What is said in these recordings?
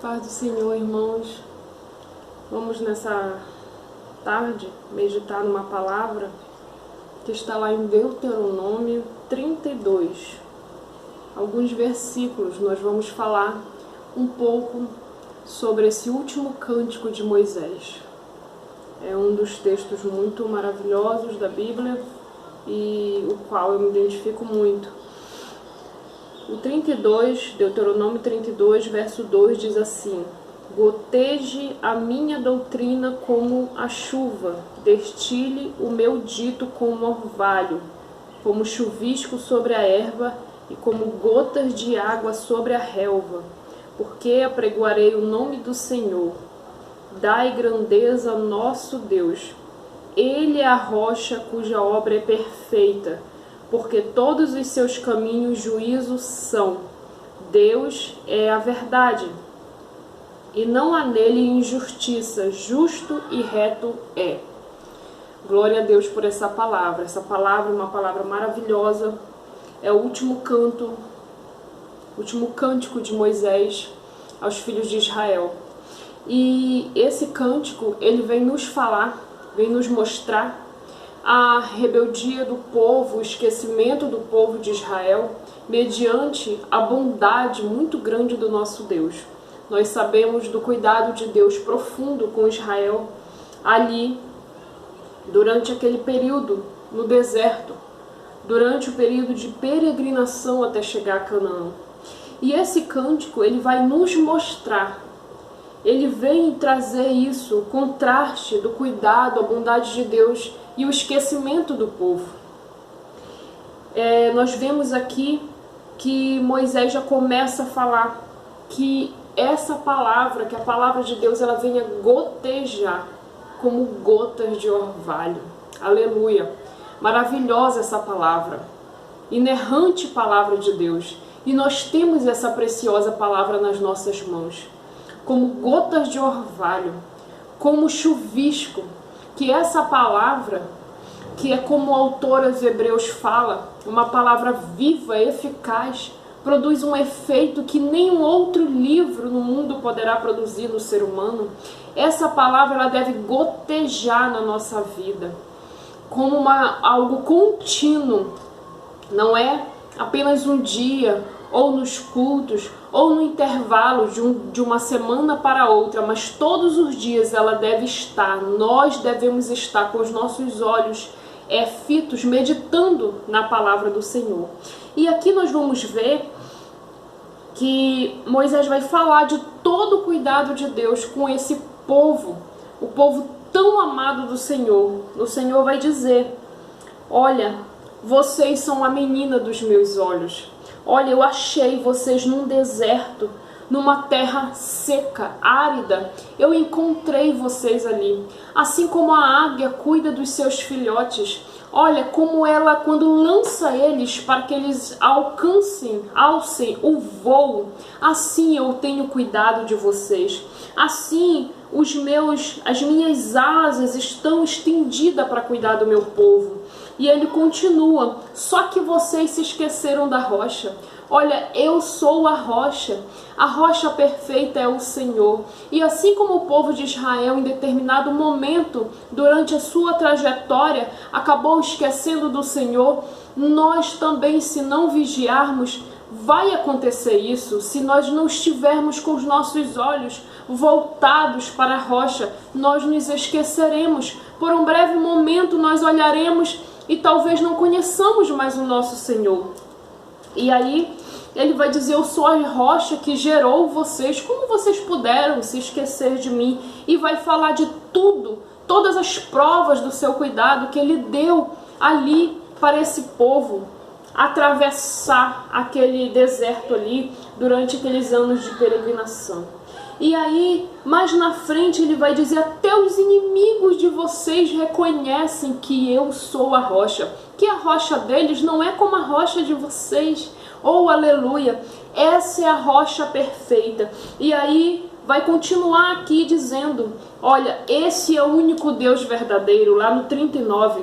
Paz do Senhor, irmãos. Vamos nessa tarde meditar numa palavra que está lá em Deuteronômio 32. Alguns versículos nós vamos falar um pouco sobre esse último cântico de Moisés. É um dos textos muito maravilhosos da Bíblia e o qual eu me identifico muito. O 32, Deuteronômio 32, verso 2 diz assim: goteje a minha doutrina como a chuva, destile o meu dito como orvalho, como chuvisco sobre a erva e como gotas de água sobre a relva, porque apregoarei o nome do Senhor. Dai grandeza ao nosso Deus. Ele é a rocha cuja obra é perfeita, porque todos os seus caminhos juízos são. Deus é a verdade, e não há nele injustiça, justo e reto é. Glória a Deus por essa palavra. Essa palavra é uma palavra maravilhosa. É o último cântico de Moisés aos filhos de Israel. E esse cântico, ele vem nos falar, vem nos mostrar a rebeldia do povo, o esquecimento do povo de Israel, mediante a bondade muito grande do nosso Deus. Nós sabemos do cuidado de Deus profundo com Israel ali, durante aquele período no deserto, durante o período de peregrinação até chegar a Canaã. E esse cântico, ele vai nos mostrar, ele vem trazer isso, o contraste do cuidado, a bondade de Deus e o esquecimento do povo. Nós vemos aqui que Moisés já começa a falar que essa palavra, que a palavra de Deus, ela venha gotejar como gotas de orvalho. Aleluia! Maravilhosa essa palavra, inerrante palavra de Deus. E nós temos essa preciosa palavra nas nossas mãos, como gotas de orvalho, como chuvisco, que essa palavra, que é como o autor aos Hebreus fala, uma palavra viva, eficaz, produz um efeito que nenhum outro livro no mundo poderá produzir no ser humano. Essa palavra, ela deve gotejar na nossa vida, como algo contínuo, não é apenas um dia, ou nos cultos, ou no intervalo de uma semana para outra, mas todos os dias ela deve estar, nós devemos estar com os nossos olhos fitos, meditando na palavra do Senhor. E aqui nós vamos ver que Moisés vai falar de todo o cuidado de Deus com esse povo, o povo tão amado do Senhor. O Senhor vai dizer: olha, vocês são a menina dos meus olhos. Olha, eu achei vocês num deserto, numa terra seca, árida. Eu encontrei vocês ali. Assim como a águia cuida dos seus filhotes. Olha, como ela, quando lança eles para que eles alcem o voo, assim eu tenho cuidado de vocês. Assim, as minhas asas estão estendidas para cuidar do meu povo. E ele continua: só que vocês se esqueceram da rocha. Olha, eu sou a rocha perfeita é o Senhor. E assim como o povo de Israel, em determinado momento, durante a sua trajetória, acabou esquecendo do Senhor, nós também, se não vigiarmos, vai acontecer isso. Se nós não estivermos com os nossos olhos voltados para a rocha, nós nos esqueceremos. Por um breve momento nós olharemos e talvez não conheçamos mais o nosso Senhor. E aí ele vai dizer: eu sou a rocha que gerou vocês. Como vocês puderam se esquecer de mim? E vai falar de tudo, todas as provas do seu cuidado que ele deu ali para esse povo atravessar aquele deserto ali durante aqueles anos de peregrinação. E aí, mais na frente, ele vai dizer: até os inimigos de vocês reconhecem que eu sou a rocha. Que a rocha deles não é como a rocha de vocês. Oh, aleluia! Essa é a rocha perfeita. E aí, vai continuar aqui dizendo: olha, esse é o único Deus verdadeiro. Lá no 39,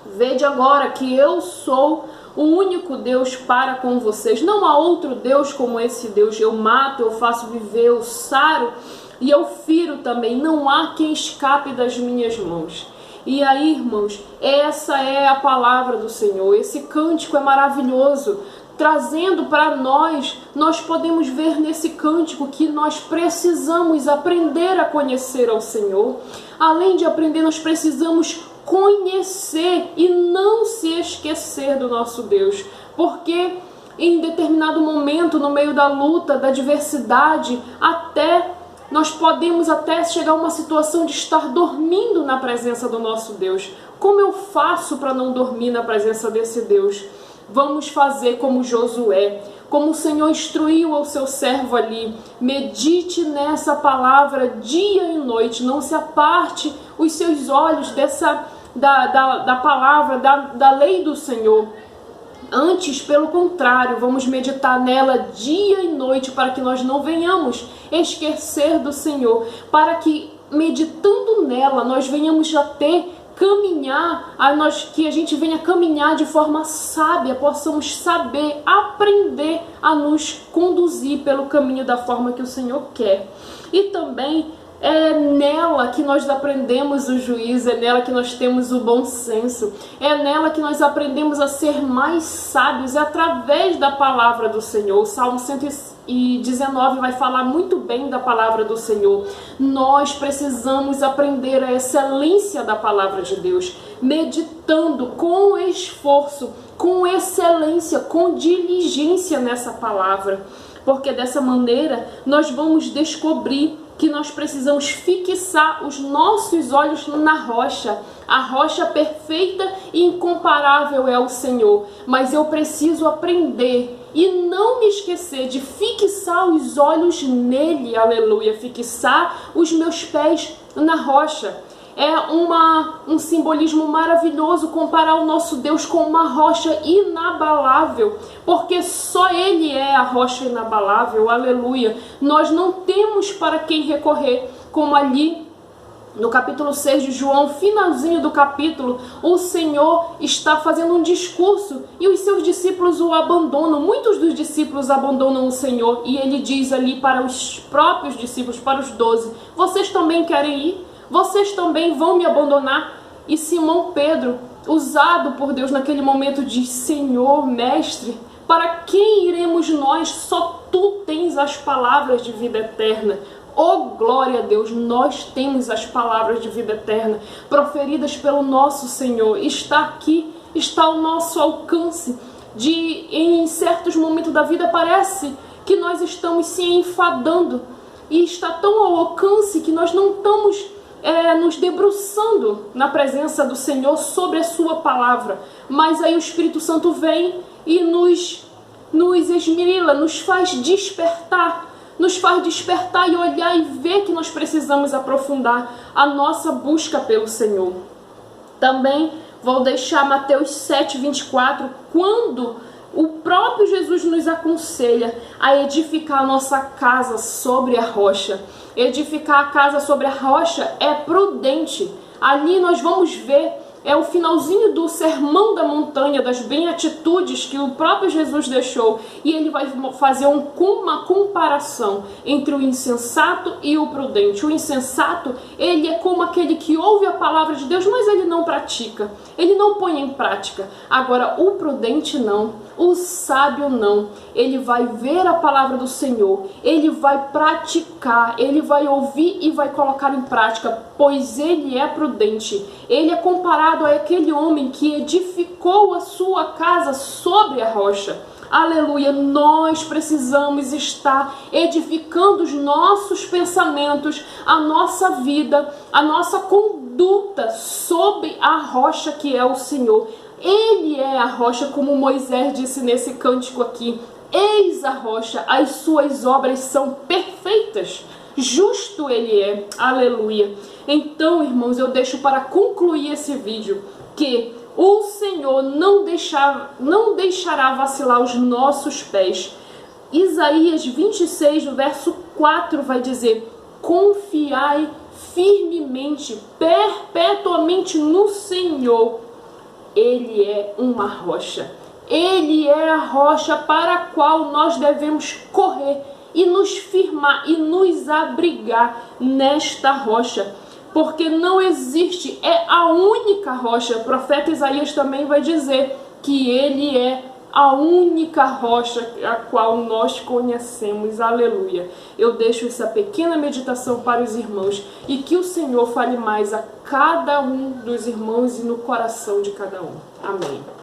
vede agora que eu sou o único Deus para com vocês. Não há outro Deus como esse Deus. Eu mato, eu faço viver, eu saro e eu firo também. Não há quem escape das minhas mãos. E aí, irmãos, essa é a palavra do Senhor. Esse cântico é maravilhoso. Trazendo para nós podemos ver nesse cântico que nós precisamos aprender a conhecer ao Senhor. Além de aprender, nós precisamos conhecer e não se esquecer do nosso Deus. Porque em determinado momento, no meio da luta, da adversidade, nós podemos até chegar a uma situação de estar dormindo na presença do nosso Deus. Como eu faço para não dormir na presença desse Deus? Vamos fazer como Josué, como o Senhor instruiu ao seu servo ali. Medite nessa palavra dia e noite, não se aparte os seus olhos da palavra, da lei do Senhor. Antes, pelo contrário, vamos meditar nela dia e noite para que nós não venhamos esquecer do Senhor, para que meditando nela nós venhamos já que a gente venha caminhar de forma sábia, possamos saber, aprender a nos conduzir pelo caminho da forma que o Senhor quer. E também é nela que nós aprendemos o juízo, é nela que nós temos o bom senso, é nela que nós aprendemos a ser mais sábios, é através da palavra do Senhor. O Salmo 119 vai falar muito bem da palavra do Senhor. Nós precisamos aprender a excelência da palavra de Deus, meditando com esforço, com excelência, com diligência nessa palavra, porque dessa maneira nós vamos descobrir que nós precisamos fixar os nossos olhos na rocha. A rocha perfeita e incomparável é o Senhor. Mas eu preciso aprender e não me esquecer de fixar os olhos nele, aleluia. Fixar os meus pés na rocha. É um simbolismo maravilhoso comparar o nosso Deus com uma rocha inabalável, porque só Ele é a rocha inabalável, aleluia. Nós não temos para quem recorrer, como ali no capítulo 6 de João, finalzinho do capítulo, o Senhor está fazendo um discurso e os seus discípulos o abandonam. Muitos dos discípulos abandonam o Senhor e ele diz ali para os próprios discípulos, para os 12, vocês também querem ir? Vocês também vão me abandonar? E Simão Pedro, usado por Deus naquele momento, diz, Senhor, Mestre, para quem iremos nós? Só Tu tens as palavras de vida eterna. Oh, glória a Deus, nós temos as palavras de vida eterna, proferidas pelo nosso Senhor. Está aqui, está ao nosso alcance. Em certos momentos da vida parece que nós estamos se enfadando e está tão ao alcance que nós não estamos nos debruçando na presença do Senhor sobre a sua palavra. Mas aí o Espírito Santo vem e nos esmerila, nos faz despertar e olhar e ver que nós precisamos aprofundar a nossa busca pelo Senhor. Também vou deixar Mateus 7:24, quando o próprio Jesus nos aconselha a edificar a nossa casa sobre a rocha. Edificar a casa sobre a rocha é prudente. Ali nós vamos ver, é o finalzinho do Sermão da Montanha, das beatitudes que o próprio Jesus deixou. E ele vai fazer uma comparação entre o insensato e o prudente. O insensato, ele é como aquele que ouve a palavra de Deus, mas ele não pratica. Ele não põe em prática. Agora, o prudente não. O sábio não. Ele vai ver a palavra do Senhor. Ele vai praticar. Ele vai ouvir e vai colocar em prática. Pois ele é prudente. Ele é comparado àquele homem que edificou a sua casa sobre a rocha. Aleluia, nós precisamos estar edificando os nossos pensamentos, a nossa vida, a nossa conduta sobre a rocha que é o Senhor. Ele é a rocha, como Moisés disse nesse cântico aqui. Eis a rocha, as suas obras são perfeitas. Justo ele é, aleluia. Então, irmãos, eu deixo para concluir esse vídeo que o Senhor não deixará vacilar os nossos pés. Isaías 26, no verso 4, vai dizer, confiai firmemente, perpetuamente no Senhor. Ele é uma rocha. Ele é a rocha para a qual nós devemos correr e nos firmar e nos abrigar nesta rocha. Porque não existe, é a única rocha. O profeta Isaías também vai dizer que ele é a única rocha a qual nós conhecemos. Aleluia. Eu deixo essa pequena meditação para os irmãos e que o Senhor fale mais a cada um dos irmãos e no coração de cada um. Amém.